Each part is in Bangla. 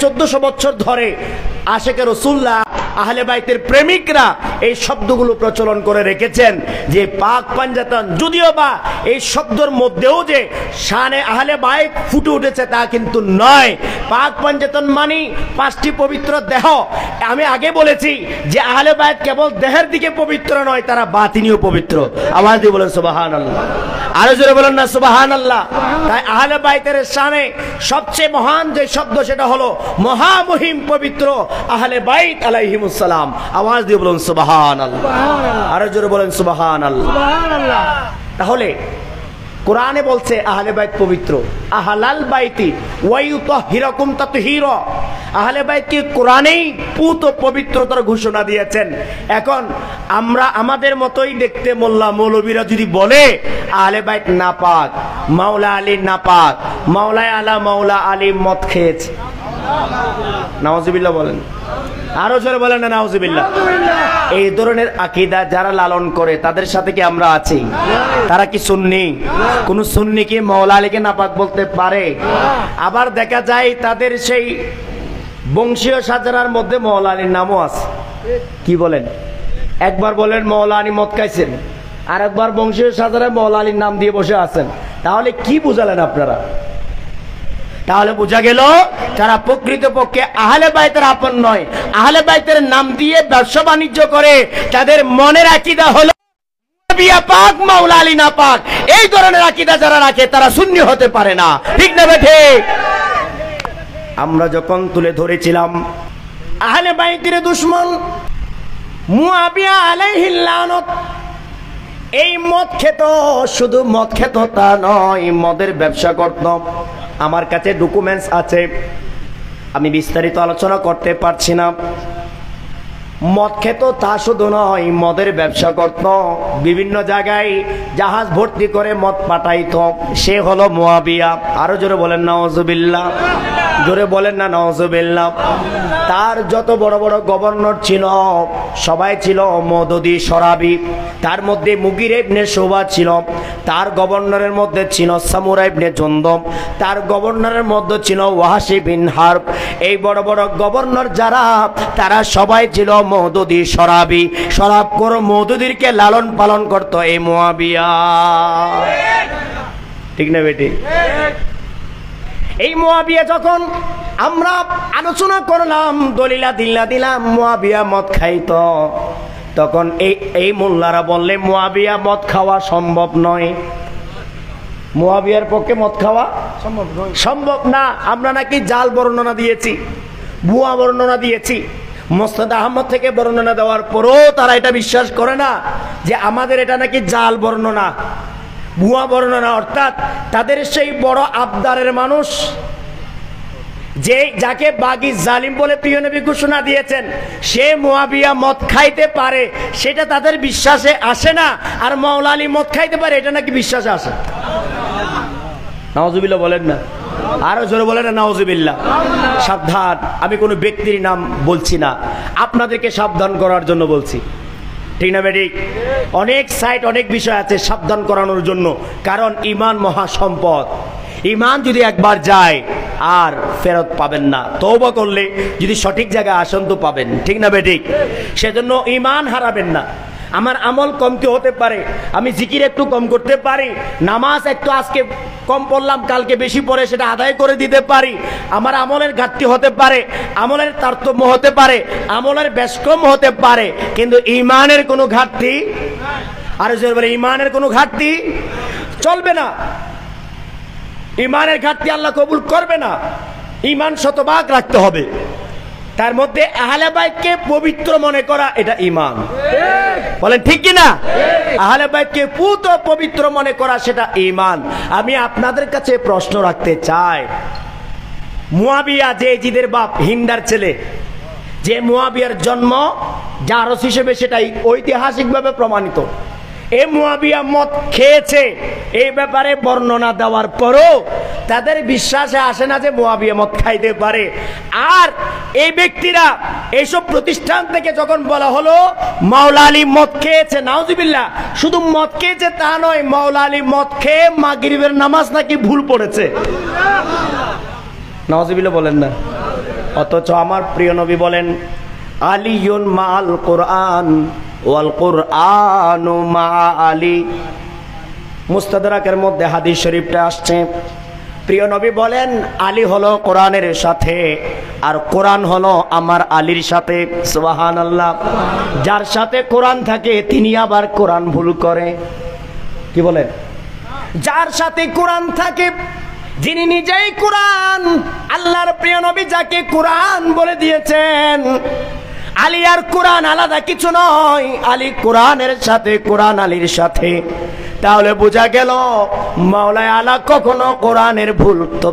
1400 বছর ধরে আশেকে রাসূলুল্লাহ আহলে বাইতের প্রেমিকরা এই শব্দগুলো প্রচলন করে রেখেছেন যে পাক পাঞ্জাতন, যদিও বা এই শব্দের মধ্যেও যে শানে আহলে বাইত ফুটে উঠেছে তা কিন্তু নয়। পাক পাঞ্জাতন মানে 5টি পবিত্র দেহ। আমি আগে বলেছি যে আহলে বাইত কেবল দেহের দিকে পবিত্র নয়, তারা বাতিনিও পবিত্র। আওয়াজ দিয়ে বলেন সুবহানাল্লাহ, আরো জোরে বলেন না সুবহানাল্লাহ। তাই আহলে বাইতের শানে সবচেয়ে মহান যে শব্দ সেটা হলো মহামহিম পবিত্র আহলে বাইত আলাইহিমুস সালাম। আওয়াজ দিয়ে বলুন সুবহানাল্লাহ, আরো জোরে বলেন সুবহানাল্লাহ। তাহলে কোরআনে বলছে আহলে বাইত পবিত্র, আহলাল বাইতি ওয়া ইউতাহিরাকুম তাতহীরা। আহলে বাইতকে কোরআনেই পুত পবিত্রতার ঘোষণা দিয়েছেন। এখন আমরা আমাদের মতোই দেখতে মোল্লা মৌলবীরা যদি বলে আহলে বাইত নাপাক, মাওলা আলী নাপাক, মাওলায় আলা মাওলা আলী মদ খেয়েছে, নাউজুবিল্লাহ বলেন, আরো জোরে বলেন না নাউজুবিল্লাহ। এই ধরনের আকীদা যারা লালন করে তাদের সাথে কি আমরা আছি? তারা কি সুন্নি? কোন সুন্নি কি মাওলা আলীকে নাপাক বলতে পারে? আবার দেখা যায় তাদের সেই বংশীয় সাজারার মধ্যে মাওলা আলীর নামও আছে। কি বলেন? একবার বলেন মাওলা আলী মদ খাইছেন, আর একবার বংশীয় সাজারায় মাওলা আলীর নাম দিয়ে বসে আছেন। তাহলে কি বুঝালেন আপনারা? তাহলে বোঝা গেল তারা প্রকৃতপক্ষে আহলে বাইতের আপন নয়, আহলে বাইতের নাম দিয়ে ব্যবসা বাণিজ্য করে। তাদের মনের আকীদা হলো নবী পাক মাওলা আলী না পাক। এই ধরনের আকীদা যারা রাখে তারা সুন্নি হতে পারে না, ঠিক না ঠিক? আমরা যখন তুলে ধরেছিলাম আহলে বাইতের দুশমন মুআবিয়া আলাইহিল লানত, এই মদ খেত, শুধু মদ খেত তা নয়, মদের ব্যবসা করত। আমার কাছে ডকুমেন্টস আছে, আমি বিস্তারিত আলোচনা করতে পারছি না। মদ খেত তা শুধু নয়, মদের ব্যবসা করত, বিভিন্ন জায়গায় জাহাজ ভর্তি করে মদ পাঠাইত। সে হলো মুআবিয়া। আরো জোরে বলেন নাউজুবিল্লাহ, জোরে বলেন না নাউজুবিল্লাহ। তার যত বড় বড় গভর্নর ছিল সবাই ছিল মদদি শরাবি। তার মধ্যে মুগির ইবনে শুবা ছিল, তার গভর্নরের মধ্যে ছিল সামুরা ইবনে জুনদুম, তার গভর্নরের মধ্যে ছিল ওয়াহাশি বিন হারব। এই বড় বড় গভর্নর যারা, তারা সবাই ছিল মদদি শরাবি। শরাব করে মদদিরকে লালন পালন করত এই মুআবিয়া, ঠিক না বেটি? এই মুআবিয়া যখন আমরা আলোচনা করলাম, দলিলা দিলাম মুআবিয়া মদ খাইতো, তখন এই মোল্লারা বললে মুআবিয়া মদ খাওয়া সম্ভব নয়। মুআবিয়ার পক্ষে মদ খাওয়া সম্ভব না। আমরা নাকি জাল বর্ণনা দিয়েছি, ভুয়া বর্ণনা দিয়েছি। মুস্তাদ আহমদ থেকে বর্ণনা দেওয়ার পরও তারা এটা বিশ্বাস করে না যে আমাদের এটা নাকি জাল বর্ণনা, ভুয়া বর্ণনা। অর্থাৎ তাদের সেই বড় আবদারের মানুষ যে যাকে বাগী জালিম বলে প্রিয় নবী ঘোষণা দিয়েছেন, সে মুআবিয়া মদ খাইতে পারে, সেটা তাদের বিশ্বাসে আসে না। আর মাওলা আলী মদ খাইতে পারে, এটা নাকি বিশ্বাসে আসে। নাউজুবিল্লাহ বলেন না, আরো জোরে বলেন না নাউজুবিল্লাহ। সাবধান, আমি কোনো ব্যক্তির নাম বলছি না, আপনাদেরকে সাবধান করার জন্য বলছি, ঠিক না বেটি? অনেক সাইট, অনেক বিষয় আছে সাবধান করানোর জন্য। কারণ ঈমান মহা সম্পদ। ঈমান যদি একবার যায় আর ফেরত পাবেন না। তওবা করলে যদি সঠিক জায়গায় আসেন তো পাবেন, ঠিক না বেটি? সেজন্য ঈমান হারাবেন না। আমার আমল কমতে হতে পারে, আমি জিকির একটু কম করতে পারি, নামাজ একটু আজকে কম পড়লাম, কালকে বেশি পড়ে সেটা আদায় করে দিতে পারি। আমার আমলের ঘাটতি হতে পারে, আমলের তারতম্য হতে পারে, আমলের বেশকম হতে পারে, কিন্তু ঈমানের কোনো ঘাটতি, আর জোরে বলে ঈমানের কোনো ঘাটতি চলবে না। ঈমানের ঘাটতি আল্লাহ কবুল করবে না। ঈমান শতভাগ রাখতে হবে। তার মধ্যে আহলে বাইতকে পবিত্র মনে করা, এটা ঈমান। বলেন ঠিক কি না? আহলে বাইতকে পুত পবিত্র মনে করা, সেটা ঈমান। আমি আপনাদের কাছে প্রশ্ন রাখতে চাই, মুআবিয়া যে জিদের বাপ, হিন্দার ছেলে, যে মুআবিয়ার জন্ম জারস হিসেবে, সেটাই ঐতিহাসিকভাবে প্রমাণিত। এই মুআবিয়া মদ খেয়েছে, এই ব্যাপারে বর্ণনা দেওয়ার পরও তাদের বিশ্বাসে আসে না যে মুআবিয়া মদ খাইতে পারে। আর এই ব্যক্তিরা এইসব প্রতিষ্ঠান থেকে যখন বলা হলো মাওলা আলী মদ খেয়েছে, নাউজুবিল্লাহ, শুধু মদ খেয়েছে তা নয়, মাওলা আলী মদ খেয়ে মাগরিবের নামাজ নাকি ভুল পড়েছে। নাউজুবিল্লাহ বলেন না, অথচ আমার প্রিয় নবী বলেন আলিয়ুন মাল কোরআন ওয়াল কোরআনু মা আলী। মুস্তাদরাকের মধ্যে হাদিস শরীফটা আসছে, প্রিয় নবী বলেন আলী হলো কোরআনের সাথে আর কোরআন হলো আমার আলীর সাথে। সুবহানাল্লাহ। যার সাথে কোরআন থাকে তিনি আবার কোরআন ভুল করে। কি বলেন? যার সাথে কোরআন থাকে, যিনি নিজেই কোরআন, আল্লাহর প্রিয় নবী যাকে কোরআন বলে দিয়েছেন, আলী আর কোরআন আলাদা কিছু নয়, আলী কোরআনের সাথে, কোরআন আলীর সাথে। তাহলে বোঝা গেল মাওলা আলা কখনো কোরআনের ভুল তো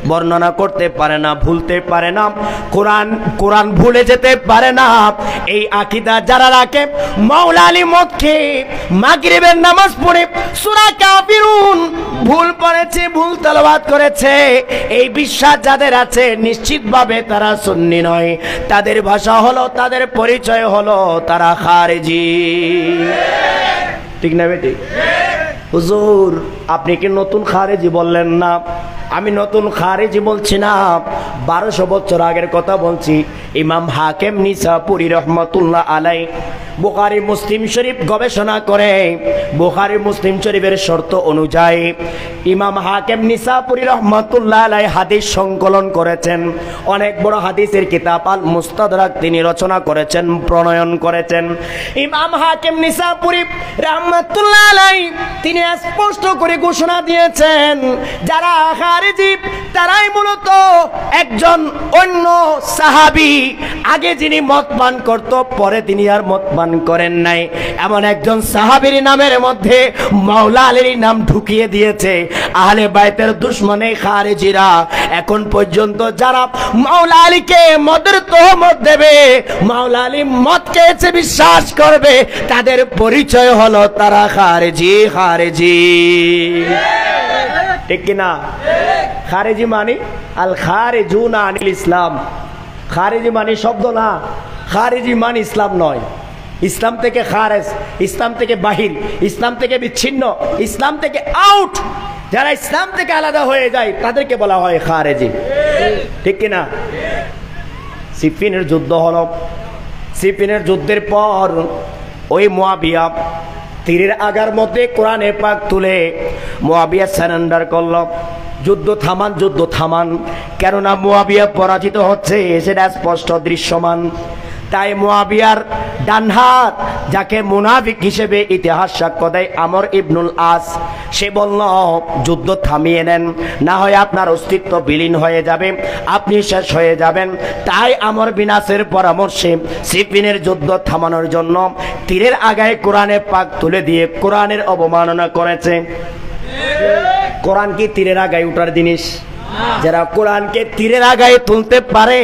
বর্ণনা করতে পারে না, ভুলতে পারে না, কোরআন ভুলে যেতে পারে না। এই আকীদা যারা রাখে, মাওলা আলী মদকে মাগরিবের নামাজ পড়ে সূরা কাফিরুন ভুল পড়েছে, ভুল তেলাওয়াত করেছে, এই বিশ্বাস যাদের আছে নিশ্চিতভাবে তারা সুন্নি নয়। তাদের ভাষা হলো, তাদের পরিচয় হলো তারা খারেজি। ঠিক না বেটি? হুজুর আপনি কি নতুন খারেজি বললেন না? আমি নতুন খারেজি বলছি না, 1200 বছর আগের কথা বলছি। ইমাম হাকিম নিসাপুরি রহমাতুল্লাহ আলাই বুখারী মুসলিম শরীফ গবেষণা করে বুখারী মুসলিম শরীফের শর্ত অনুযায়ী ইমাম হাকিম নিসাপুরি রহমাতুল্লাহ আলাই হাদিস সংকলন করেছেন। অনেক বড় হাদিসের কিতাব আল মুস্তাদরাক তিনি রচনা করেছেন, প্রণয়ন করেছেন। ইমাম হাকিম নিসাপুরি রহমাতুল্লাহ আলাই তিনি স্পষ্ট করে ঘোষণা দিয়েছেন যারা খারেজি তারাই মূলত একজন অন্য সাহাবী, আগে যিনি মদ পান করত পরে তিনি আর মদ পান করেন নাই, এমন একজন সাহাবীর নামের মধ্যে মাওলা আলীর নাম ঢুকিয়ে দিয়েছে। আহলে বাইতের দুশমনে খারেজিরা এখন পর্যন্ত যারা মাওলা আলীকে মদের তোহমত দেবে, মাওলা আলী মদ খেয়েছে বিশ্বাস করবে, তাদের পরিচয় হলো তারা খারেজি। খারেজি ঠিক কিনা? খারেজি মানে আল খারেজুনা আনিল ইসলাম। খারেজি মানে শব্দ না, খারেজি মানে ইসলাম নয়। ইসলাম থেকে খারেজ, ইসলাম থেকে বাহির, ইসলাম থেকে বিচ্ছিন্ন, ইসলাম থেকে আউট। যারা ইসলাম থেকে আলাদা হয়ে যায় তাদেরকে বলা হয় খারেজি। ঠিক কিনা? সিফিনের যুদ্ধ হলো, সিফিনের যুদ্ধের পর ওই মুয়াবিয়া তীরের আগার মধ্যে কোরআনে পাক তুলে মুয়াবিয়া সারেন্ডার করল। যুদ্ধ থামান, যুদ্ধ থামান, কেননা মুয়াবিয়া পরাজিত হচ্ছে সেটা স্পষ্ট দৃশ্যমান। তাই মুয়াবিয়ার ডান হাত, যাকে মুনাফিক হিসেবে ইতিহাস সাক্ষ্য দেয় আমর ইবনুল আস, সে বলল যুদ্ধ থামিয়ে নেন, না হয় আপনার অস্তিত্ব বিলীন হয়ে যাবে, আপনি শেষ হয়ে যাবেন। তাই আমর বিনাশের পরামর্শে সিফিনের যুদ্ধ থামানোর জন্য তীরের আগায় কোরআনে পাক তুলে দিয়ে কোরআনের অবমাননা করেছে। কোরআন কি তীরের আগায় উঠার জিনিস? যারা কোরআনকে তীরের আগায় তুলতে পারে,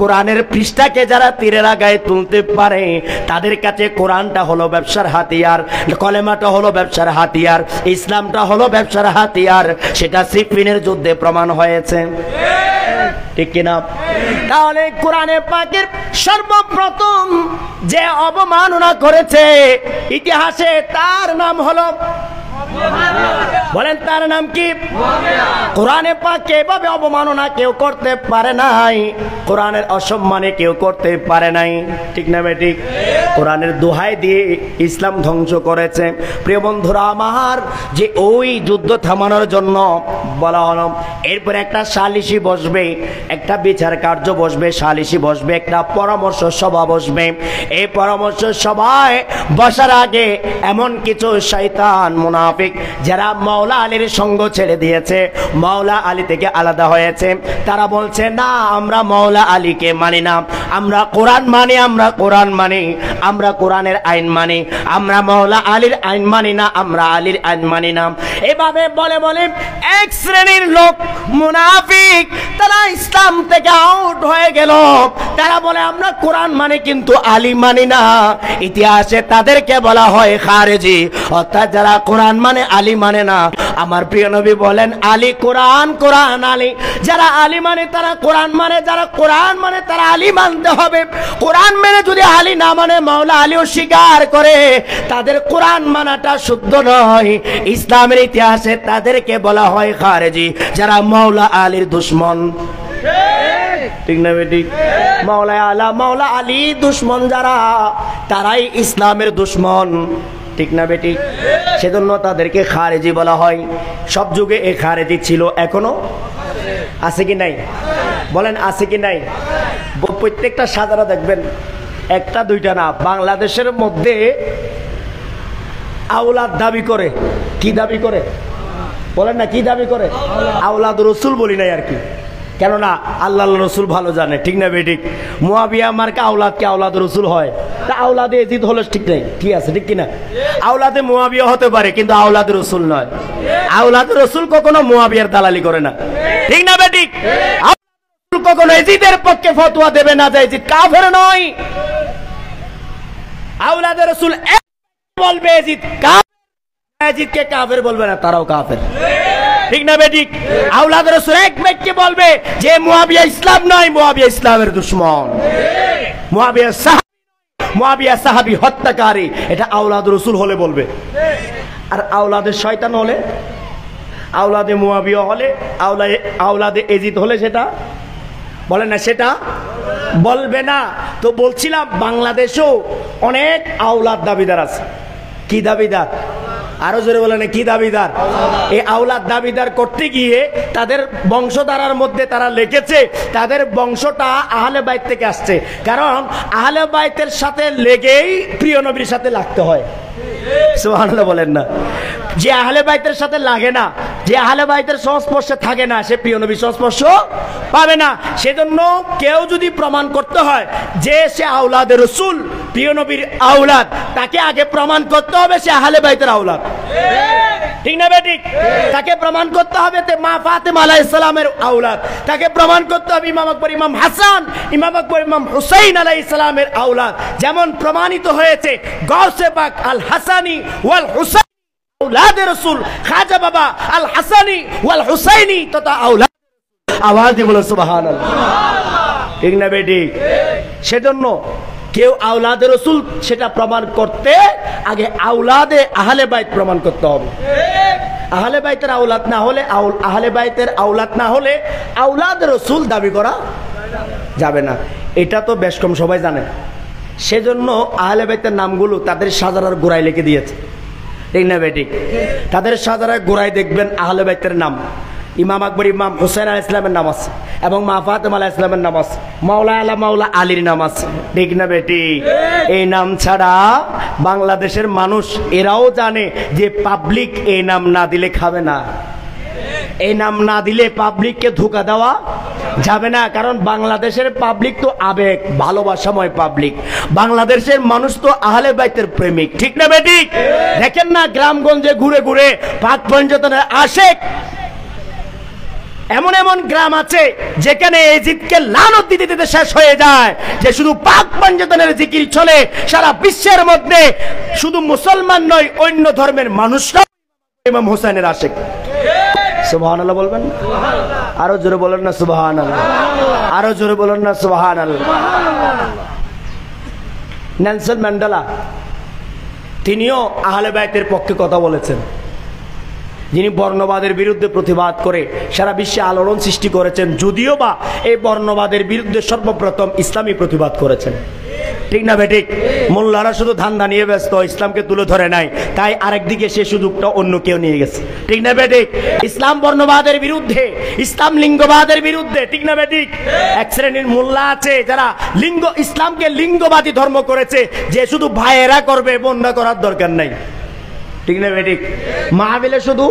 কোরআনের পৃষ্ঠাকে যারা তীরের আগায় তুলতে পারে, তাদের কাছে কোরআনটা হলো ব্যবসার হাতিয়ার, কলেমাটা হলো ব্যবসার হাতিয়ার, ইসলামটা হলো ব্যবসার হাতিয়ার। সেটা সিফিনের যুদ্ধে প্রমাণ হয়েছে। ঠিক কিনা? তাহলে কোরআনে পাকের সর্বপ্রথম যে অবমাননা করেছে ইতিহাসে, তার নাম হলো, বলেন তার নাম কি? কোরআনে পাক এভাবে অবমাননা কেউ করতে পারে নাই, কোরআনের অসম্মানে কেউ করতে পারে নাই। ঠিক না বেঠিক? কোরআনের দোহাই দিয়ে ইসলাম ধ্বংস করেছে। প্রিয় বন্ধুরা আমার, যে ওই যুদ্ধ থামানোর জন্য বলা হলো, এরপর একটা সালিশি বসবে, একটা বিচার কার্য বসবে, সালিশি বসবে, একটা পরামর্শ সভা বসবে। এই পরামর্শ সভায় বসার আগে এমন কিছু শয়তান মুনাফিক যারা মাওলা আলীর সঙ্গ ছেড়ে দিয়েছে, মাওলা আলী থেকে আলাদা হয়েছে, তারা বলছে না আমরা মাওলা আলীকে মানি না, আমরা কোরআন মানি, আমরা কোরআন মানি, আমরা কোরআনের আইন মানি, আমরা মাওলা আলীর আইন মানি না, আমরা আলীর আইন মানি না। এভাবে বলে বলে এক শ্রেণীর লোক মুনাফিক তারা ইসলাম থেকে আউট হয়ে গেল। তারা বলে আমরা কোরআন মানি কিন্তু আলী মানি না। ইতিহাসে তাদেরকে বলা হয় খারেজি, অর্থাৎ যারা কোরআন মানে আলী মানে না। আমার প্রিয় নবী বলেন আলী কোরআন, কোরআন আলী। যারা আলী মানে তারা কোরআন মানে, যারা কোরআন মানে তারা আলী মানতে হবে। কোরআন মেনে যদি আলী না মানে, মাওলা আলীও স্বীকার করে, তাদের কোরআন মানাটা শুদ্ধ নয়। ইসলামের ইতিহাসে তাদেরকে বলা হয় খারেজি, যারা মাওলা আলীর দুশমন। ঠিক না বেটি? মাওলা আলা মাওলা আলী দুশ্মন যারা, তারাই ইসলামের দুশ্মন। ঠিক না বেটি? সেজন্য তাদেরকে খারেজি বলা হয়। সব যুগে এই খারেজি ছিল, এখনো আছে কি নাই? বলেন আছে কি নাই? প্রত্যেকটা সাজারা দেখবেন, একটা দুইটা না, বাংলাদেশের মধ্যে আওলাদ দাবি করে। কি দাবি করে বলেন না? কি দাবি করে? আওলাদ রসুল বলি নাই আর কি, কেননা আল্লাহ রসুল ভালো জানে। ঠিক না বেঠিক? মুয়াবিয়া মার্কা আওলাদকে আওলাদ রসুল হয়, তা আওলাদে এজিদ হলো ঠিক নাই? ঠিক আছে, ঠিক কিনা? আওলাদে মুয়াবিয়া হতে পারে, কিন্তু আওলাদ রসুল নয়। আওলাদ রসুল কখনো মুয়াবিয়ার দালালি করে না। ঠিক না বেঠিক? কখনো এজিদের পক্ষে ফতোয়া দেবে না যে এজিদ কাফের নয়। আওলাদ রসুল বলবে এজিদ কাফের, এজিদকে কাফের বলবে না, তারাও কাফের। ঠিক না বেঠিক? আওলাদ রাসূল এক ব্যক্তি বলবে যে মুয়াবিয়া ইসলাম নয়, মুয়াবিয়া ইসলামের দুশমন, মুয়াবিয়া সাহাবী হত্যাকারী, এটা আওলাদ রাসূল হলে বলবে। আর আওলাদে শয়তান হলে, আওলাদে মুয়াবিয়া হলে, আওলাদে এজিদ হলে সেটা বলে না, সেটা বলবে না। তো বলছিলাম বাংলাদেশেও অনেক আওলাদ দাবিদার আছে। কি দাবিদার? আরো জোরে বলে না, কি দাবিদার? এই আওলাদ দাবিদার করতে গিয়ে তাদের বংশধারার মধ্যে তারা লিখেছে তাদের বংশটা আহলে বাইত থেকে আসছে, কারণ আহলে বাইতের সাথে লেগেই প্রিয় নবীর সাথে লাগতে হয়। সুবহানাল্লাহ বলেন না? যে আহলে বাইতের সাথে লাগে না, যে আহলে বাইতের সংস্পর্শে থাকে না, সে প্রিয় নবীর সংস্পর্শ পাবে না। সেজন্য কেউ যদি প্রমাণ করতে হয় যে সে আওলাদে রাসূল, প্রিয় নবীর আওলাদ, তাকে আগে প্রমাণ করতে হবে সে আহলে বাইতের আওলাদ। ঠিক না বেঠিক? তাকে প্রমাণ করতে হবে তে মা ফাতেমা আলাইহিস সালামের আওলাদ, তাকে প্রমাণ করতে হবে ইমাম আকবর, ইমাম হাসান, ইমাম আকবর, ইমাম হুসাইন আলাইহিস সালামের আওলাদ। যেমন প্রমাণিত হয়েছে গাউসে পাক আল হাসানি ওয়াল হুসাইনি আওলাদে রাসূল, খাজা বাবা আল হাসানি ওয়াল হুসাইনি তথা আওলাদ। আওয়াজ দিয়ে বলো সুবহানাল্লাহ। ঠিক না বেঠিক? সেজন্য কেউ আওলাদে রাসূল সেটা প্রমাণ করতে আগে আওলাদে আহলে বাইত প্রমাণ করতে হবে। আহলে বাইতের আওলাদ না হলে, আহলে বাইতের আওলাদ না হলে আওলাদ রাসূল দাবি করা যাবে না। এটা তো বেশ কম সবাই জানে। সেজন্য আহলে বাইতের নামগুলো তাদের সাজারার গোড়ায় লিখে দিয়েছে। ঠিক না বেঠিক? তাদের সাজারার গোড়ায় দেখবেন আহলে বাইতের নাম, ইমাম আকবর, ইমাম হুসাইন আলাইহিস সালামের নাম আছে, এবং মা ফাতেমা আলাইহিস সালামের নাম আছে, মাওলা আলা মাওলা আলীর নাম আছে। ঠিক না বেটি? এই নাম ছাড়া বাংলাদেশের মানুষ এরাও জানে যে পাবলিক এই নাম না দিলে খাবে না। এই নাম না দিলে পাবলিককে ধোঁকা দেওয়া যাবে না, কারণ বাংলাদেশের পাবলিক তো আবেগ ভালোবাসাময় পাবলিক। বাংলাদেশের মানুষ তো আহলে বাইতের প্রেমিক। ঠিক না বেটি? দেখেন না গ্রামগঞ্জে ঘুরে ঘুরে পাক পঞ্চতনের আশেক। এমন এমন গ্রাম আছে যেখানে এজিদকে লানত দিতে দিতে শেষ হয়ে যায়, যে শুধু পাক পঞ্চতনের জিকির চলে সারা বিশ্বের মধ্যে। শুধু মুসলমান নয়, অন্য ধর্মের মানুষরা ইমাম হোসেনের আশেক। সুবহানাল্লাহ বলবেন? আরো জোরে বলেন না সুবহানাল্লাহ, আরো জোরে বলেন না সুবহানাল্লাহ। নেলসন ম্যান্ডেলা তিনিও আহলে বাইতের পক্ষে কথা বলেছেন, যিনি বর্ণবাদের বিরুদ্ধে প্রতিবাদ করে সারা বিশ্বে আলোড়ন সৃষ্টি করেছেন, যদিও বা এই বর্ণবাদের বিরুদ্ধে সর্বপ্রথম ইসলামী প্রতিবাদ করেছেন। ঠিক না বেঠিক? মোল্লারা শুধু ধান্দা নিয়ে ব্যস্ত, ইসলামকে তুলে ধরে নাই, তাই আরেকদিকে সে সুযোগটা অন্য কেউ নিয়ে গেছে। ঠিক না বেঠিক? ইসলাম বর্ণবাদের বিরুদ্ধে, ইসলাম লিঙ্গবাদের বিরুদ্ধে। ঠিক না বেঠিক? এক শ্রেণীর মোল্লা আছে যারা ইসলামকে লিঙ্গবাদী ধর্ম করেছে, যে শুধু ভাইয়েরা করবে, বোনরা করার দরকার নাই। ঠিক না বেঠিক? মাহফিলে শুধু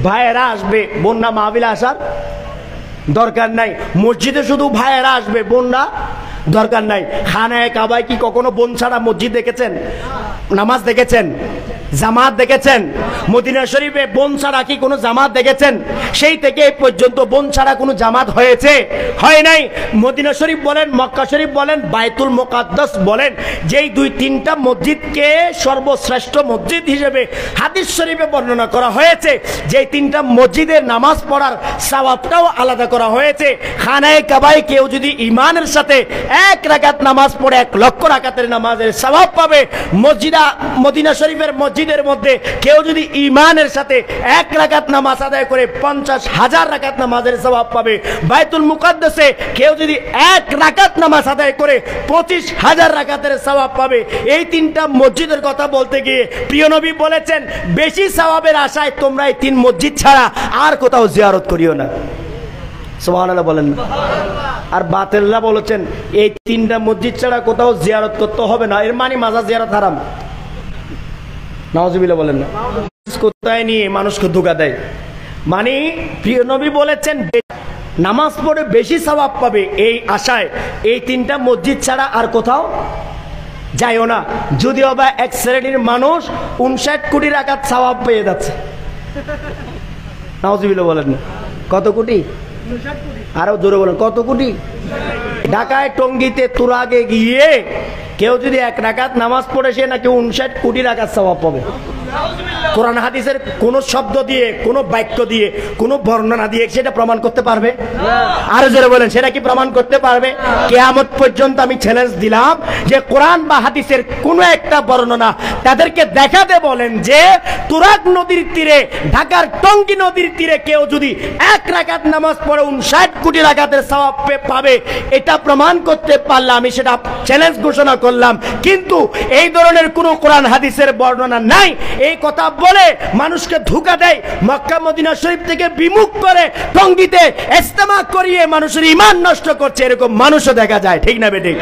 ভাইয়েরা আসবে, বোনরা মাহফিলে আসার দরকার নাই। মসজিদে শুধু ভাইয়েরা আসবে, বোনরা দরকার নাই। খানায়ে কাবায় কি কখনো বোন ছাড়া মসজিদ দেখেছেন? নামাজ দেখেছেন? জামাত দেখেছেন? মদিনা শরীফে বোন ছাড়া কি কোনো জামাত দেখেছেন? সেই থেকে এই পর্যন্ত বোন ছাড়া কোনো জামাত হয়েছে? হয় নাই। মদিনা শরীফ বলেন, মক্কা শরীফ বলেন, বাইতুল মুকাদ্দাস বলেন, যেই দুই তিনটা মসজিদকে সর্বশ্রেষ্ঠ মসজিদ হিসেবে হাদিস শরীফে বর্ণনা করা হয়েছে, যেই তিনটা মসজিদের নামাজ পড়ার সওয়াবটাও আলাদা করা হয়েছে। খানায়ে কাবায় কেউ যদি ঈমানের সাথে এক রাকাত নামাজ পড়ে 1 লক্ষ রাকাতের নামাজের সওয়াব পাবে। মসজিদ প্রতিটা মদিনা শরীফের মসজিদের মধ্যে কেউ যদি ঈমানের সাথে 1 রাকাত নামাজ আদায় করে 50,000 রাকাত নামাজের সওয়াব পাবে। বাইতুল মুকাদ্দাসে কেউ যদি 1 রাকাত নামাজ আদায় করে 25,000 রাকাতের সওয়াব পাবে। এই 3টা মসজিদের কথা বলতে গিয়ে প্রিয় নবী বলেছেন, বেশি সওয়াবের আশায় তোমরা এই 3 মসজিদ ছাড়া আর কোথাও জিয়ারত করিও না। সুবহানাল্লাহ বলেন। আর বাতিলরা বলেছেন এই 3টা মসজিদ ছাড়া কোথাও জিয়ারত করতে হবে না, এর মানে মাজার জিয়ারত হারাম। নাউজুবিল্লাহ বলেন না। কোথায় নিয়ে মানুষকে ধোঁকা দেয়। মানে প্রিয় নবী বলেছেন নামাজ পড়ে বেশি সওয়াব পাবে এই আশায় এই 3টা মসজিদ ছাড়া আর কোথাও যাইও না। যদিও বা এক শ্রেণীর মানুষ 59 কোটি রাকাত সওয়াব পেয়ে যাচ্ছে। নাউজুবিল্লাহ বলেন না। কত কোটি? আরো জোরে বলেন, কত কোটি? ঢাকায় টঙ্গীতে তুরাগে গিয়ে কেউ যদি 1 রাকাত নামাজ পড়ে সে নাকি 59 কোটি রাকাত সওয়াব পাবে। কোরআন হাদিসের কোন শব্দ দিয়ে, কোন বাক্য দিয়ে, কোন বর্ণনা দিয়ে সেটা প্রমাণ করতে পারবে? আরো জোরে বলেন, সেটা কি প্রমাণ করতে পারবে? কিয়ামত পর্যন্ত আমি চ্যালেঞ্জ দিলাম যে কোরআন বা হাদিসের কোন একটা বর্ণনা তাদেরকে দেখাতে বলেন যে তুরাগ নদীর তীরে, ঢাকার টঙ্গী নদীর তীরে কেউ যদি 1 রাকাত নামাজ পড়ে 59 কোটি রাকাতের সওয়াব পাবে, এটা প্রমাণ করতে পারলে আমি সেটা চ্যালেঞ্জ ঘোষণা করলাম। কিন্তু এই ধরনের কোন কোরআন হাদিসের বর্ণনা নাই। এই কথা বলে মানুষকে ধোঁকা দেয়, মক্কা মদিনা শরীফ থেকে বিমুখ করে টঙ্গীতে ইজতেমা করিয়ে মানুষের ঈমান নষ্ট করছে, এরকম মানুষও দেখা যায়। ঠিক না বেঠিক?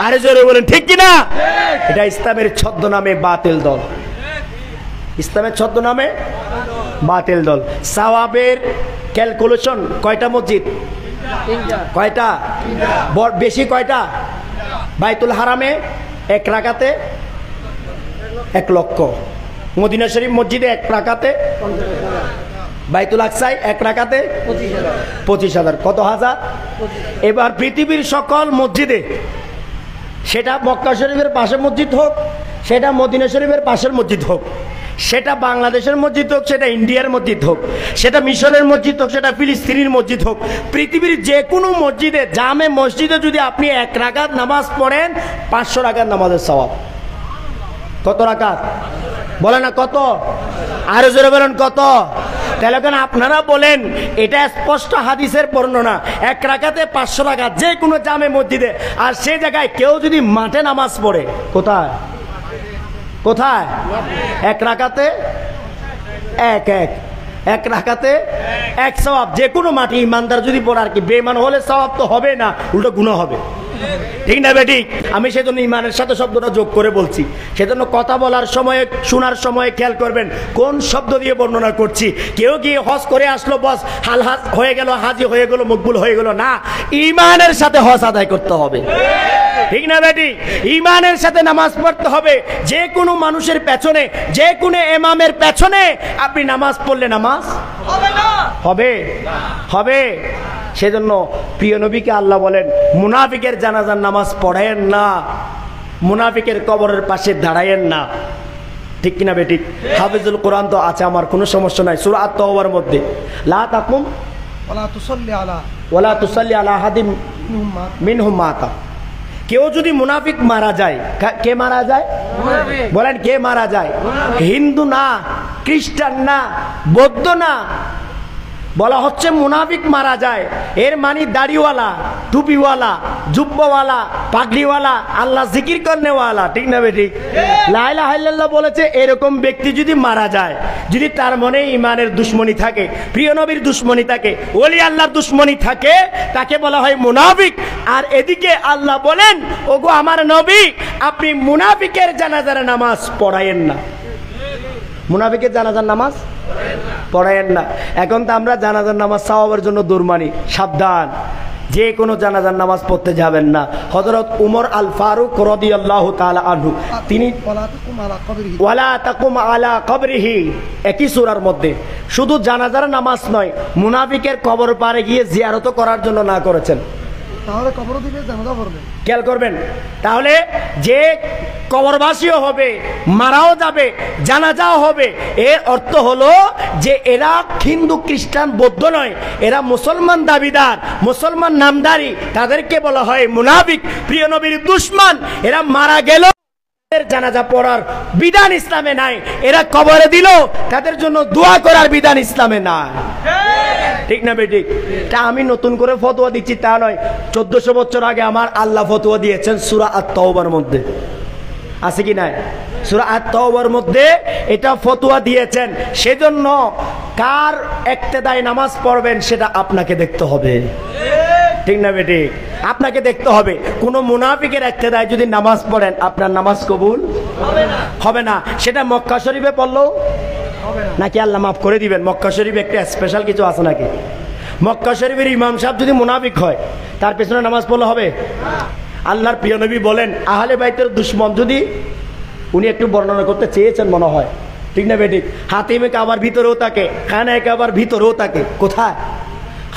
আরে জোরে বলেন, ঠিক কি না? এটা ইসলামের ছদ্মনামে বাতিল দল। ইসলামের ছদ্মনামে বাতিল দল। সওয়াবের ক্যালকুলেশন কয়টা মসজিদ? কয়টা? বেশি কয়টা? বাইতুল হারামে 1 রাকাতে 1 লক্ষ, মদিনা শরীফ মসজিদে 1 রাকাতে, বাইতুল আকসায় 1 রাকাতে 25,000। কত হাজার? এবার পৃথিবীর সকল মসজিদে, সেটা মক্কা শরীফের পাশের মসজিদ হোক, সেটা মদিনা শরীফের পাশের মসজিদ হোক, সেটা বাংলাদেশের মসজিদ হোক, সেটা ইন্ডিয়ার মসজিদ হোক, সেটা মিশরের মসজিদ হোক, সেটা ফিলিস্তিনের মসজিদ হোক, পৃথিবীর যে কোনো মসজিদে, জামে মসজিদে যদি আপনি 1 রাকাত নামাজ পড়েন 500 রাকাত নামাজের সওয়াব। কত রাকাত? বলেন না কত? আরো জোরে বলেন কত? তাহলে কেন আপনারা বলেন এটা স্পষ্ট হাদিসের বর্ণনা, 1 রাকাতে 500 রাকাত যে কোনো জামে মসজিদে। আর সে জায়গায় কেউ যদি মাঠে নামাজ পড়ে, কোথায়? কোথায়? 1 রাকাতে 1 রাকাতে 1 সওয়াব। যে কোনো মাঠে ইমানদার যদি পড়ে, আর কি বেঈমান হলে সওয়াব তো হবে না, উল্টো গুনাহ হবে। ঠিক না বেঠিক? আমি সেজন্য ইমানের সাথে শব্দটা যোগ করে বলছি। সেজন্য কথা বলার সময়, শোনার সময় খেয়াল করবেন কোন শব্দ দিয়ে বর্ণনা করছি। কেউ গিয়ে হজ করে আসলো, বস হাল হাজ হয়ে গেল, হাজি হয়ে গেল, মকবুল হয়ে গেল না। ইমানের সাথে হজ আদায় করতে হবে। ঠিক না বেটি? ইমানের সাথে নামাজ পড়তে হবে। যে কোনো মানুষের পেছনে, যে কোনো ইমামের পেছনে আপনি নামাজ পড়লে নামাজ হবে না? হবে, হবে। সেজন্য প্রিয় নবীকে আল্লাহ বলেন মুনাফিকের জানাজার নামাজ পড়েন না, মুনাফিকের কবরের পাশে দাঁড়ায়েন না। ঠিক কিনা বেটি? হাফিজুল কোরআন তো আছে, আমার কোনো সমস্যা নাই। সূরা আত-তাওবার মধ্যে লা তাকুম ওয়ালা তুসাল্লি আলা আহাদিম মিনহুম মাতা। কেউ যদি মুনাফিক মারা যায়, কে মারা যায়? বলেন কে মারা যায়? হিন্দু না, খ্রিস্টান না, বৌদ্ধ না, বলা হচ্ছে মুনাফিক মারা যায়। এর মানে দাড়িওয়ালা, টুপিওয়ালা, জুব্বাওয়ালা, পাগড়িওয়ালা, আল্লাহ জিকির করনেওয়ালা। ঠিক না বেটি? লা ইলাহা ইল্লাল্লাহ বলেছে। এরকম ব্যক্তি যদি মারা যায়, যদি তার মনে ইমানের দুশ্মনী থাকে, প্রিয় নবীর দুশ্মনী থাকে, ওলি আল্লাহর দুশ্মনী থাকে, তাকে বলা হয় মুনাফিক। আর এদিকে আল্লাহ বলেন, ওগো আমার নবী, আপনি মুনাফিকের জানাজার নামাজ পড়ায়েন না। মুনাফিকের জানাজার নামাজ পড়ায়েন না। এখন তো আমরা জানাজার নামাজ সওয়াবের জন্য দুরমানি। সাবধান, যে কোনো জানাজার নামাজ পড়তে যাবেন না। হযরত উমর আল ফারুক রাদিয়াল্লাহু তাআলা আনহু, তিনি ওয়ালা তাকুম আলা কবরিহি, একই সূরার মধ্যে শুধু জানাজার নামাজ নয়, মুনাফিকের কবর পারে গিয়ে জিয়ারত করার জন্য না করেছেন। তাহলে কবরও দিবে, জানাজা পড়বে। খেয়াল করবেন, তাহলে যে কবরবাসীও হবে, মারাও যাবে, জানাজাও হবে। এর অর্থ হলো যে এরা হিন্দু, খ্রিস্টান, বৌদ্ধ নয়, এরা মুসলমান দাবিদার, মুসলমান নামধারী। তাদেরকে বলা হয় মুনাফিক, প্রিয় নবীর দুশমন। এরা মারা গেল জানাজা পড়ার বিধান ইসলামে নাই, এরা কবরে দিল তাদের জন্য দোয়া করার বিধান ইসলামে নাই। ঠিক না বেঠিক? তা আমি নতুন করে ফতোয়া দিচ্ছি তা নয়, 1400 বছর আগে আমার আল্লাহ ফতোয়া দিয়েছেন সূরা আত-তাওবার মধ্যে, আছে কি নাই? সূরা আত-তাওবার মধ্যে এটা ফতোয়া দিয়েছেন। সেজন্য কার ইক্তেদায় নামাজ পড়বেন সেটা আপনাকে দেখতে হবে। ঠিক না বেটি? আপনাকে দেখতে হবে। কোন মুনাফিকের ইক্তেদায় যদি নামাজ পড়েন আপনার নামাজ কবুল হবে না। সেটা মক্কা শরীফে পড়লো নাকি আল্লাহ মাফ করে দিবেন? মক্কা শরীফে একটা স্পেশাল কিছু আছে নাকি? মক্কা শরীফের ইমাম সাহেব যদি মুনাফিক হয় তার পেছনে নামাজ পড়লে হবে? আল্লাহর প্রিয় নবী বলেন আহলে বাইতের দুশমন যদি, উনি একটু বর্ণনা করতে চেয়েছেন মনে হয়, ঠিক না বেটি? হাতিমে কাবার ভিতরেও থাকে, খানায়ে কাবার ভিতরেও থাকে। কোথায়?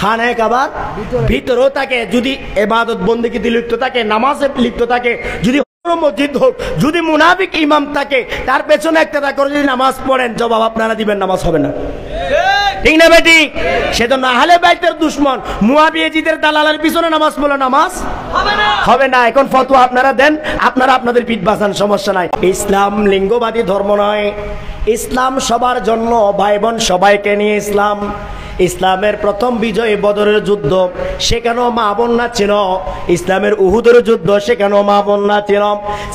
খানায়ে কাবার ভিতরেও থাকে। যদি ইবাদত বন্দেগীতে লিপ্ত থাকে, নামাজে লিপ্ত থাকে, যদি মসজিদ হোক, যদি মুনাফিক ইমাম থাকে তার পেছনে ইক্তেদা করে যদি নামাজ পড়েন, জবাব আপনারা দিবেন নামাজ হবে না। ঠিক না বেটি? সেজন্য আহলে বাইতের দুশমন মুয়াবিয়াজিদের দালালের পিছনে নামাজ পড়লে নামাজ হবে না। এখন ফতোয়া আপনারা দেন, আপনারা আপনাদের পিঠ বাঁচান, সমস্যা নাই। ইসলাম লিঙ্গবাদী ধর্ম নয়, ইসলাম সবার জন্য, ভাই বোন সবাইকে নিয়ে ইসলাম। ইসলামের প্রথম বিজয় বদরের যুদ্ধ, সেখানেও মা বোনরা ছিল। ইসলামের উহুদের যুদ্ধ, সেখানেও মা বোনরা ছিল।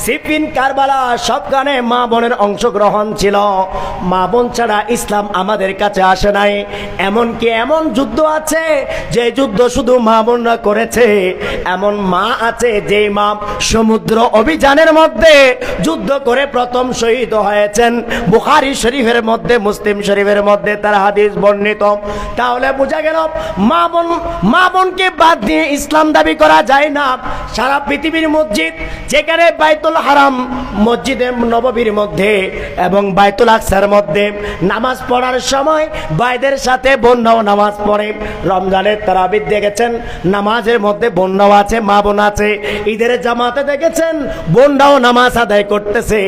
সিফিন, কারবালা, সবখানে মা বোনের অংশগ্রহণ ছিল। মা বোন ছাড়া ইসলাম আমাদের কাছে আসে নাই। এমনকি এমন যুদ্ধ আছে যে যুদ্ধ শুধু মা বোনরা করেছে। এমন মা আছে যে মা সমুদ্র অভিযানের মধ্যে যুদ্ধ করে প্রথম শহীদ হয়েছেন। বুখারী শরীফের মধ্যে, মুসলিম শরীফের মধ্যে তার হাদিস বর্ণিত। তাহলে বোঝা গেল মা বোনকে বাদ দিয়ে ইসলাম দাবি করা যায় না। সারা পৃথিবীর মসজিদ, যেখানে বাইতুল হারাম, মসজিদে নববীর মধ্যে এবং বাইতুল আকসার মধ্যে নামাজ পড়ার সময় ভাইদের সাথে বোনরাও নামাজ পড়ে। রমজানের তারাবির দেখেছেন নামাজের মধ্যে বোনরাও আছে, মা বোন আছে। ঈদের জামাতে দেখেছেন বোনরাও নামাজ আদায় করতেছে।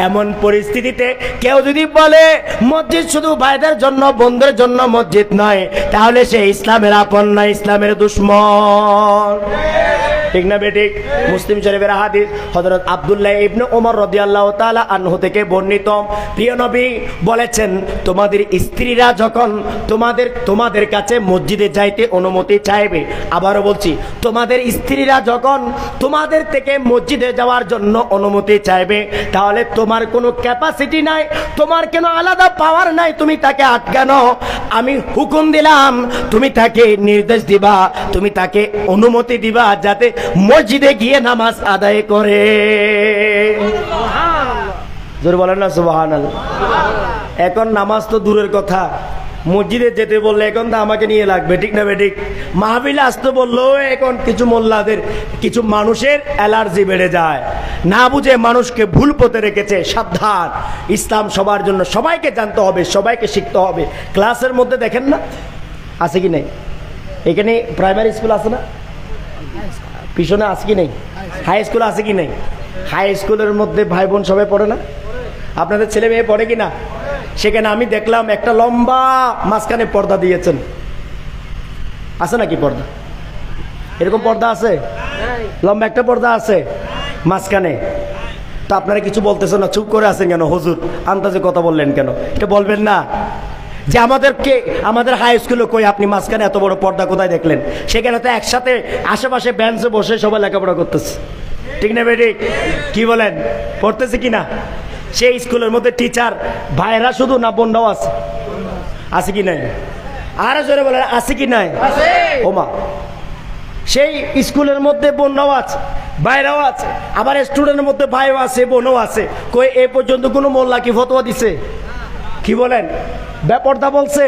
এমন পরিস্থিতিতে কেউ যদি বলে মসজিদ শুধু ভাইদের জন্য, বোনদের জন্য মসজিদ নয়, তাহলে সে ইসলামের আপন না, ইসলামের দুশমন। ঠিক না বেঠিক? মুসলিম শরীফের হাদিস হযরত আব্দুল্লাহ ইবনে ওমর রাদিয়াল্লাহু তাআলা আনহু থেকে বর্ণিত। প্রিয় নবী বলেছেন, তোমাদের স্ত্রীরা যখন তোমাদের কাছে মসজিদে যাইতে অনুমতি চাইবে, আবারও বলছি, তোমাদের স্ত্রীরা যখন তোমাদের থেকে মসজিদে যাওয়ার জন্য অনুমতি চাইবে, তাহলে তোমার কোনো ক্যাপাসিটি নাই, তোমার কোনো আলাদা পাওয়ার নাই, তুমি তাকে আটকানো। আমি হুকুম দিলাম, তুমি তাকে নির্দেশ দিবা, তুমি তাকে অনুমতি দিবা যাতে মসজিদে গিয়ে নামাজ আদায় করে। জোরে বলেন না সুবহানাল্লাহ। এখন নামাজ তো দূরের কথা, মসজিদে যেতে বললে এখন তো আমাকে নিয়ে লাগবে, ঠিক না বেঠিক? মাহফিলে আসতে বললেও এখন কিছু মোল্লাদের, কিছু মানুষের অ্যালার্জি বেড়ে যায়, না বুঝে মানুষকে ভুল পথে রেখেছে। সাবধান, ইসলাম সবার জন্য, সবাইকে জানতে হবে, সবাইকে শিখতে হবে। ক্লাসের মধ্যে দেখেন না, আছে কি নেই? এখানে প্রাইমারি স্কুল আছে না? পিছনে আছে কি নেই? হাই স্কুল আছে কি নেই? হাই স্কুলের মধ্যে ভাই বোন সবাই পড়ে না? আপনাদের ছেলে মেয়ে পড়ে কি না? সেখানে আমি দেখলাম একটা লম্বা মাঝখানে পর্দা দিয়েছেন, আছে নাকি পর্দা? এরকম পর্দা আছে? লম্বা একটা পর্দা আছে মাঝখানে। তো আপনারা কিছু বলতেছেন না, চুপ করে আছেন কেন? হুজুর আন্দাজে কথা বললেন কেন? এটা বলবেন না যে আমাদের হাই স্কুলে কই আপনি মাঝখানে এত বড় পর্দা কোথায় দেখলেন? সেখানে তো একসাথে আশেপাশে বেঞ্চে বসে সবাই লেখাপড়া করতেছে, ঠিক না বেটি? কি বলেন, পড়তেছে কিনা? সেই স্কুলের মধ্যে টিচার ভাইরা শুধু না বোনরাও আছে? আছে কি নাই? আরে জোরে বলেন, আছে কি নাই? ওমা, সেই স্কুলের মধ্যে বোনরাও আছে, ভাইরাও আছে, আবার স্টুডেন্টের মধ্যে ভাইও আছে, বোনও আছে। কই এ পর্যন্ত কোনো মোল্লা কি ফতোয়া দিছে? কি বলেন? বেপরদা বলছে?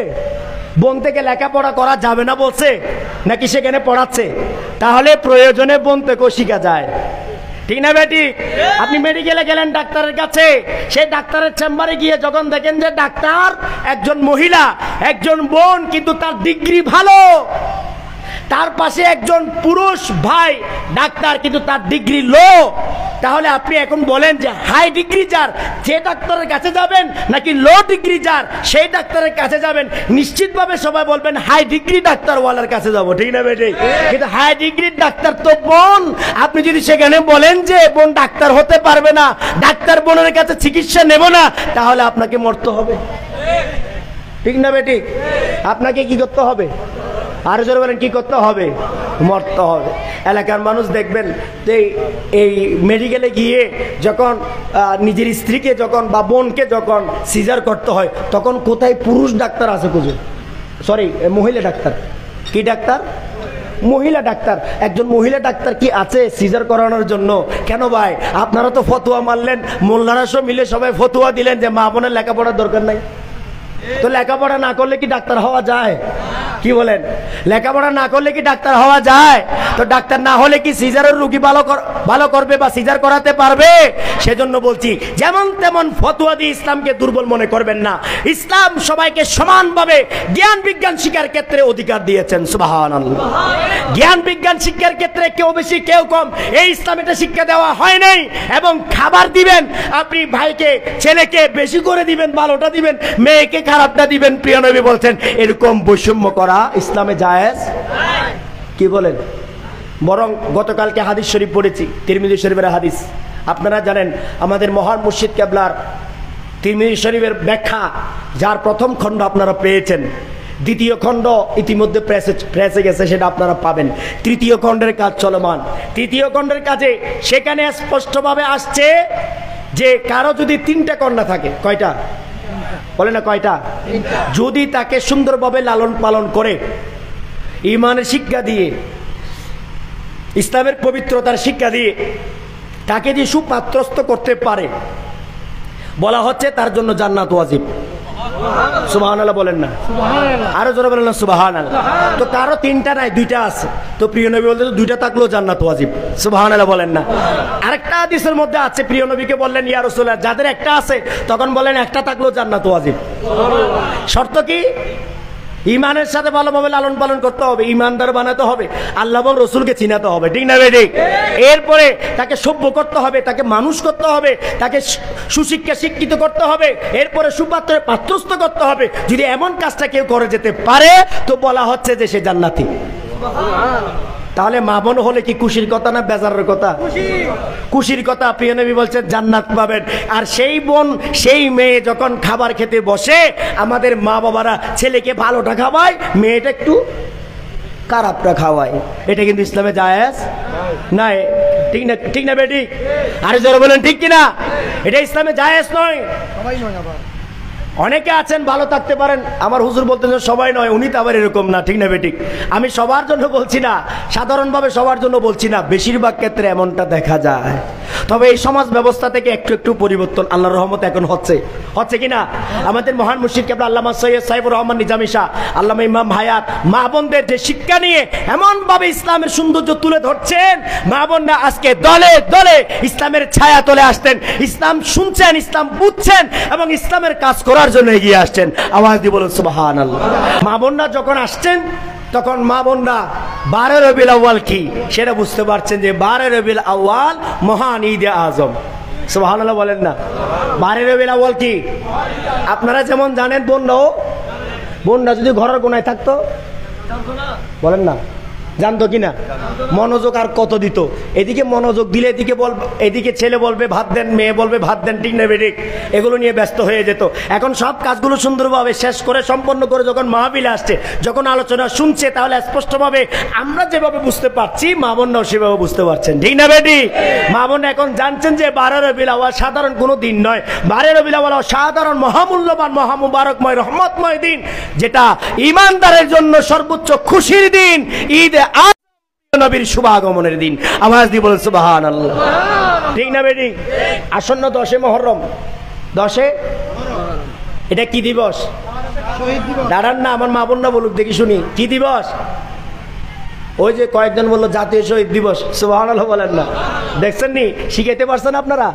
বোন থেকে লেখাপড়া করা যাবে না বলছে নাকি সেখানে পড়াচ্ছে? তাহলে প্রয়োজনে বোন থেকেও শিখা যায়, ঠিক না বেটি? আপনি মেডিকেলে গেলেন ডাক্তারের কাছে, সেই ডাক্তারের চেম্বারে গিয়ে যখন দেখেন যে ডাক্তার একজন মহিলা, একজন বোন, কিন্তু তার ডিগ্রি ভালো, তার পাশে একজন পুরুষ ভাই ডাক্তার কিন্তু তার ডিগ্রি লো, তাহলে আপনি এখন বলেন যে হাই ডিগ্রি যার যে ডাক্তারের কাছে যাবেন নাকি লো ডিগ্রি যার সেই ডাক্তারের কাছে যাবেন? নিশ্চিতভাবে সবাই বলবেন হাই ডিগ্রি ডাক্তারওয়ালার কাছে যাবো, ঠিক না বেটি? কিন্তু হাই ডিগ্রির ডাক্তার তো বোন। আপনি যদি সেখানে বলেন যে বোন ডাক্তার হতে পারবে না, ডাক্তার বোনের কাছে চিকিৎসা নেব না, তাহলে আপনাকে মরতে হবে, ঠিক না বেটি? আপনাকে কি করতে হবে? আর জোরে বলেন, কি করতে হবে? মরতে হবে। এলাকার মানুষ দেখবেন এই মেডিকেলে গিয়ে যখন নিজের স্ত্রীকে যখন বা বোনকে যখন সিজার করতে হয়, তখন কোথায় পুরুষ ডাক্তার আছে খুঁজে? সরি, মহিলা ডাক্তার। কি ডাক্তার? মহিলা ডাক্তার। একজন মহিলা ডাক্তার কি আছে সিজার করানোর জন্য? কেন ভাই, আপনারা তো ফতোয়া মারলেন, মোল্লারা সব মিলে সবাই ফতোয়া দিলেন যে মা বোনের লেখাপড়ার দরকার নাই। তো লেখাপড়া না করলে কি ডাক্তার হওয়া যায়? কি বলেন? লেখাপড়া না করলে কি ডাক্তার হওয়া যায়? তো ডাক্তার না হলে কি সিজারের রোগী ভালো করবে বা সিজার করাতে পারবে? সেজন্য বলছি, যেমন তেমন ফতোয়া দিয়ে ইসলামকে দুর্বল মনে করবেন না। ইসলাম সবাইকে সমানভাবে জ্ঞান বিজ্ঞান শিক্ষার ক্ষেত্রে অধিকার দিয়েছেন। সুবহানাল্লাহ। জ্ঞান বিজ্ঞান শিক্ষার ক্ষেত্রে কেউ বেশি কেউ কম, এই ইসলাম এটা শিক্ষা দেওয়া হয় নাই। এবং খাবার দিবেন, আপনি ভাইকে ছেলেকে বেশি করে দিবেন, ভালোটা দিবেন, মেয়েকে খারাপটা দিবেন। প্রিয় নবী বলছেন এরকম বৈষম্য করা ইসলামে জায়েজ। কি বলেন? বরং গতকালকে হাদিস শরীফ পড়েছি, তিরমিজি শরীফের হাদিস। আপনারা জানেন আমাদের মহান মুর্শিদ কেবলার তিরমিজি শরীফের ব্যাখ্যা, যার প্রথম খণ্ড আপনারা পেয়েছেন, দ্বিতীয় খণ্ড ইতিমধ্যে প্রেসে গেছে, সেটা আপনারা পাবেন। তৃতীয় খণ্ডের কাজ চলমান। তৃতীয় খণ্ডের কাজে সেখানে স্পষ্টভাবে আসছে যে কারো যদি 3টা কন্যা থাকে, কয়টা বলে না, কয়টা? যদি তাকে সুন্দরভাবে লালন পালন করে, ঈমানের শিক্ষা দিয়ে, ইসলামের পবিত্রতার শিক্ষা দিয়ে তাকে যে সুপাত্রস্থ করতে পারে, বলা হচ্ছে তার জন্য জান্নাত ওয়াজিব। সুবহানাল্লাহ বলেন না? আরো জোরে বলেন না সুবহানাল্লাহ। তো কারো 3টা নাই, 2টা আছে। তো প্রিয় নবী বলতে 2টা থাকলেও জান্নাত ওয়াজিব। সুবহানাল্লাহ বলেন না? আরেকটা হাদিসের মধ্যে আছে, প্রিয় নবীকে বললেন ইয়া রাসূলুল্লাহ, যাদের একটা আছে, তখন বলেন একটা থাকলেও জান্নাত ওয়াজিব। শর্ত কি? ইমানের সাথে ভালোভাবে লালন পালন করতে হবে, ইমানদার বানাতে হবে, আল্লাহ এবং রসুলকে চিনাতে হবে, ঠিক না বেটি? এরপরে তাকে সভ্য করতে হবে, তাকে মানুষ করতে হবে, তাকে সুশিক্ষা শিক্ষিত করতে হবে, এরপরে সুপাত্রে পাত্রস্থ করতে হবে। যদি এমন কাজটা কেউ করে যেতে পারে, তো বলা হচ্ছে যে সে জান্নাতি। তাহলে মা বোন হলে কি খুশির কথা না বেজারের কথা? খুশির কথা। প্রিয় নবী বলছেন জান্নাত পাবেন। আর সেই বোন, সেই মেয়ে যখন খাবার খেতে বসে, আমাদের মা বাবারা ছেলেকে ভালোটা খাওয়ায়, মেয়েটা একটু খারাপটা খাওয়ায়, এটা কিন্তু ইসলামে জায়েজ নাই, ঠিক না? ঠিক না বেটি? আরে যারা বলেন ঠিক কিনা? এটা ইসলামে জায়েজ নয়। অনেকে আছেন ভালো থাকতে পারেন, আমার হুজুর বলতেন সবাই নয়, উনি তো আবার এরকম না, ঠিক না বেটি? আমি সবার জন্য বলছি না, সাধারণভাবে সবার জন্য বলছি না, বেশিরভাগ ক্ষেত্রে এমনটা দেখা যায়। তবে এই সমাজ ব্যবস্থা থেকে একটু একটু পরিবর্তন আল্লাহর রহমতে এখন হচ্ছে কিনা? আমাদের মহান মুর্শিদ কেবলা আল্লামা সৈয়দ সাইফুর রহমান নিজামী শাহ, আল্লামা ইমাম হায়াত মা বোনদের যে শিক্ষা নিয়ে এমন ভাবে ইসলামের সৌন্দর্য তুলে ধরছেন, মা বোনরা আজকে দলে দলে ইসলামের ছায়া তলে আসতেন, ইসলাম শুনছেন, ইসলাম বুঝছেন এবং ইসলামের কাজ করার জন্য এগিয়ে আসছেন। আওয়াজ দিয়ে বলুন সুবহানাল্লাহ। মা বোনরা যখন আসছেন, তখন মা বোনরা 12 রবিউল আউয়াল কি সেটা বুঝতে পারছেন যে 12 রবিউল আউয়াল মহান ঈদে আজম। সুবহানাল্লাহ বলেন না? 12 রবিউল আউয়াল কি আপনারা যেমন জানেন, বোনরা যদি ঘরের কোনায় থাকতো, বলেন না, জানতো কিনা? মনোযোগ আর কত দিত? এদিকে মনোযোগ দিলে এদিকে ছেলে বলবে ভাত দেন, মেয়ে বলবে ভাত দেন, ঠিক না বেঠিক? এগুলো নিয়ে ব্যস্ত হয়ে যেত। এখন সব কাজগুলো সুন্দরভাবে শেষ করে সম্পন্ন করে যখন মাহফিলে আসছে, যখন আলোচনা শুনছে, তাহলে স্পষ্টভাবে আমরা যেভাবে বুঝতে পারছি, মা বোনরাও সেভাবে বুঝতে পারছেন, ঠিক না বেটি? মা বোন এখন জানছেন যে 12 রবিউল আউয়াল সাধারণ কোনো দিন নয়, 12 রবিউল আউয়াল সাধারণ মহামূল্যবান, মহামুবারকময়, রহমতময় দিন, যেটা ঈমানদারের জন্য সর্বোচ্চ খুশির দিন, ঈদ নবীর শুভাগমনের দিন। আওয়াজ দিয়ে বলেন সুবহানাল্লাহ, ঠিক না বেটি? আসন্ন 10 মুহররম, 10 এটা কি দিবস? দাঁড়ান না, আমার মা বোন না বলুক দেখি শুনি, কি দিবস? ওই যে কয়েকজন বললো জাতীয় শহীদ দিবস। সুবহানাল্লাহ বলেন না? দেখছেন নি? শিখাইতে পারছেন আপনারা?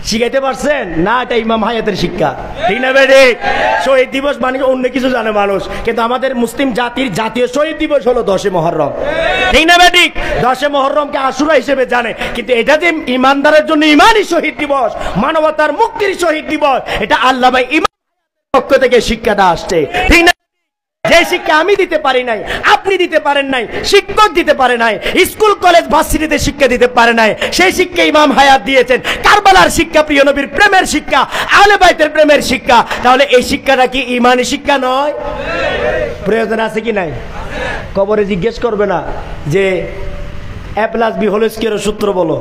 শিখাইতে পারছেন না? এটা ইমাম হায়াতের শিক্ষা, ঠিক না বেটি? শহীদ দিবস মানে অন্য কিছু জানে মানুষ, কিন্তু আমাদের মুসলিম জাতির জাতীয় শহীদ দিবস হলো 10 মুহররম, ঠিক না বেটি? 10 মুহররমকে আশুরা হিসেবে জানে, কিন্তু এটা যে ইমানদারের জন্য ইমানই শহীদ দিবস, মানবতার মুক্তির শহীদ দিবস, এটা আল্লাহ ভাই ইমাম পক্ষ থেকে শিক্ষাটা আসছে, ঠিক না? যে শিক্ষা আমি দিতে পারি নাই, আপনি দিতে পারেন নাই, শিক্ষক দিতে পারে নাই, স্কুল কলেজ ভার্সিটিতে শিক্ষা দিতে পারে নাই, সেই শিক্ষা ইমাম হায়াত দিয়েছেন। কারবালার শিক্ষা প্রিয় নবীর প্রেমের শিক্ষা, আহলে বাইতের প্রেমের শিক্ষা। তাহলে এই শিক্ষাটা কি ইমানি শিক্ষা নয়? প্রয়োজন আছে কি নাই? কবরে জিজ্ঞেস করবে না যে a+b হোল স্কয়ারের সূত্র বলো,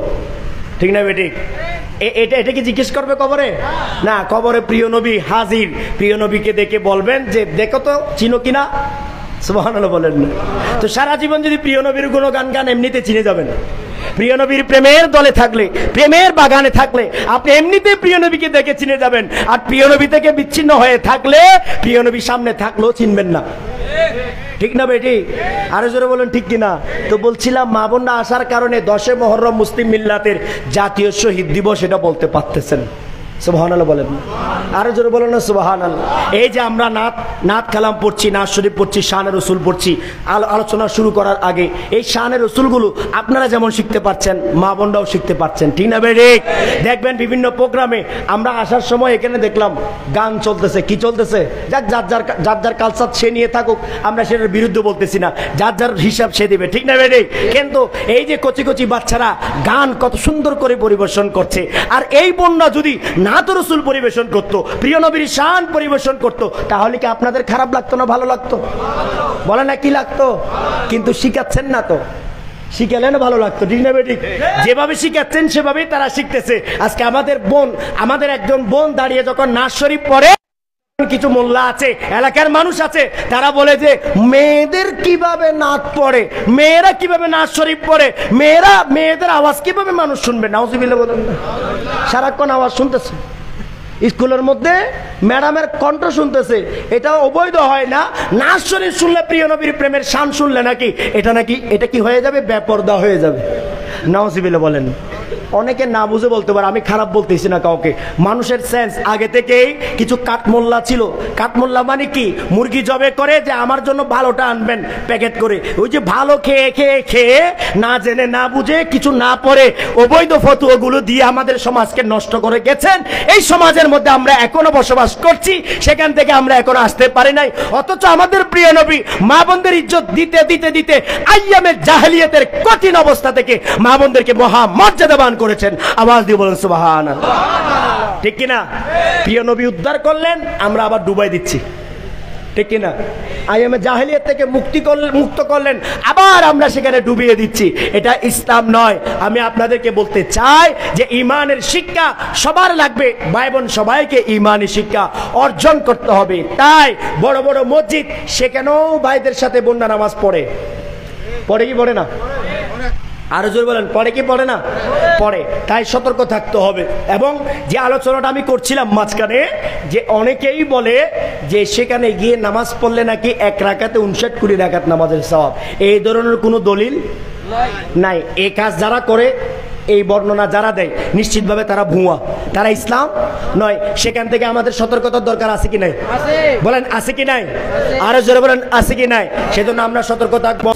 ঠিক না বেটি? এটা কি জিজ্ঞেস করবে কবরে? না, কবরে প্রিয় নবী হাজির, প্রিয় নবীকে দেখে বলবেন যে দেখো তো চিনো কিনা, সুবহানাল্লাহ বলেন না? তো সারা জীবন যদি প্রিয় নবীর গুণগান গান এমনিতে চিনে যাবেন। প্রিয় নবীর প্রেমের দলে থাকলে, প্রেমের বাগানে থাকলে আপনি এমনিতে প্রিয় নবীকে দেখে চিনে যাবেন। আর প্রিয় নবী থেকে বিচ্ছিন্ন হয়ে থাকলে প্রিয় নবী সামনে থাকলেও চিনবেন না, ঠিক না বেটি? আরো জোরে বলেন ঠিক কিনা? তো বলছিলাম মা বোনরা আসার কারণে 10 মুহররম মুসলিম মিল্লাতের জাতীয় শহীদ দিবস এটা বলতে পারতেছেন। সুবহানাল্লাহ বলেন, আরো জোরে বলেন না সুবহানাল্লাহ। এই যে আমরা নাত কালাম পড়ছি, নাত শরীফ পড়ছি, শানে রসুল পড়ছি, আলোচনা শুরু করার আগে এই শানে রসুলগুলো আপনারা যেমন শিখতে পারছেন, মা বোনরাও শিখতে পারছেন, ঠিক না বেটি? দেখবেন বিভিন্ন প্রোগ্রামে আমরা আসার সময় এখানে দেখলাম গান চলতেছে। কি চলতেছে? যার যার কালচার সে নিয়ে থাকুক, আমরা সেটার বিরুদ্ধে বলতেছি না, যার যার হিসাব সে দিবে, ঠিক না বেটি? কিন্তু এই যে কচি কচি বাচ্চারা গান কত সুন্দর করে পরিবেশন করছে, আর এই বোনরা যদি নাত রসুল পরিবেশন করতো, প্রিয় নবীর শান পরিবেশন করতো, তাহলে কি আপনাদের খারাপ লাগতো না ভালো লাগতো? বলে না কি লাগতো? কিন্তু শিখাচ্ছেন না তো, শিখালে না ভালো লাগতো, ঠিক না বেটি? যেভাবে শিখাচ্ছেন সেভাবেই তারা শিখতেছে। আজকে আমাদের একজন বোন দাঁড়িয়ে যখন নাত শরীফ পড়ে, কিছু মোল্লা আছে, এলাকার মানুষ আছে, তারা বলে যে মেয়েদের কিভাবে নাত পড়ে, মেয়েরা কিভাবে নাত শরীফ পড়ে, মেয়েদের আওয়াজ কিভাবে মানুষ শুনবে? নাউজুবিল্লাহ বলেন না? সারাক্ষণ আওয়াজ শুনতেছে, স্কুলের মধ্যে ম্যাডামের কণ্ঠ শুনতেছে, এটা অবৈধ হয় না। নাচ শরীফ শুনলে প্রিয় নবীর প্রেমের শান শুনলে নাকি এটা কি হয়ে যাবে? বেপরদা হয়ে যাবে। নাউজুবিল্লাহ বলেন। অনেকে না বুঝে বলতে পারে, আমি খারাপ বলতেছি না কাউকে, মানুষের সেন্স আগে থেকেই কিছু কাঠমোল্লা ছিল। কাঠমোল্লা মানে কি? মুরগি জবে করে যে আমার জন্য ভালোটা আনবেন প্যাকেট করে, ওই যে ভালো খেয়ে খেয়ে খেয়ে না জেনে না বুঝে কিছু না পড়ে অবৈধ ফতোয়াগুলো দিয়ে আমাদের সমাজকে নষ্ট করে গেছেন। এই সমাজের মধ্যে আমরা এখনো বসবাস করছি, সেখান থেকে আমরা এখনো আসতে পারি নাই। অথচ আমাদের প্রিয় নবী মা বোনদের ইজ্জত দিতে দিতে দিতে আইয়ামে জাহেলিয়াতের কঠিন অবস্থা থেকে মা বোনদেরকে মহা মর্যাদাবান করেছেন। আওয়াজ দিয়ে বলেন সুবহানাল্লাহ, ঠিক কিনা? প্রিয় নবী উদ্ধার করলেন, আমরা আবার ডুবাই দিচ্ছি, ঠিক কিনা? আইয়ামে জাহেলিয়াত থেকে মুক্ত করলেন, আবার আমরা সেখানে ডুবিয়ে দিচ্ছি। এটা ইসলাম নয়। আমি আপনাদেরকে বলতে চাই যে ইমানের শিক্ষা সবার লাগবে, ভাই বোন সবাইকে ইমানি শিক্ষা অর্জন করতে হবে। তাই বড় বড় মসজিদ, সেখানেও ভাইদের সাথে বোনরা নামাজ পড়ে কি পড়ে না? আরো জোর বলেন, পড়ে কি পড়ে না? পড়ে। তাই সতর্ক থাকতে হবে। এবং যে আলোচনাটা আমি করছিলাম মাঝখানে, যে অনেকেই বলে যে সেখানে গিয়ে নামাজ পড়লে নাকি 1 রাকাতে 59 রাকাত নামাজের সওয়াব। এই ধরনের কোনো দলিল নাই। এই কাজ যারা করে, এই বর্ণনা যারা দেয়, নিশ্চিতভাবে তারা ভুয়া, তারা ইসলাম নয়। সেখান থেকে আমাদের সতর্কতার দরকার আছে কি নাই? বলেন আছে কি নাই? আরো জোরে বলেন আছে কি নাই? সেজন্য আমরা সতর্ক থাকবো।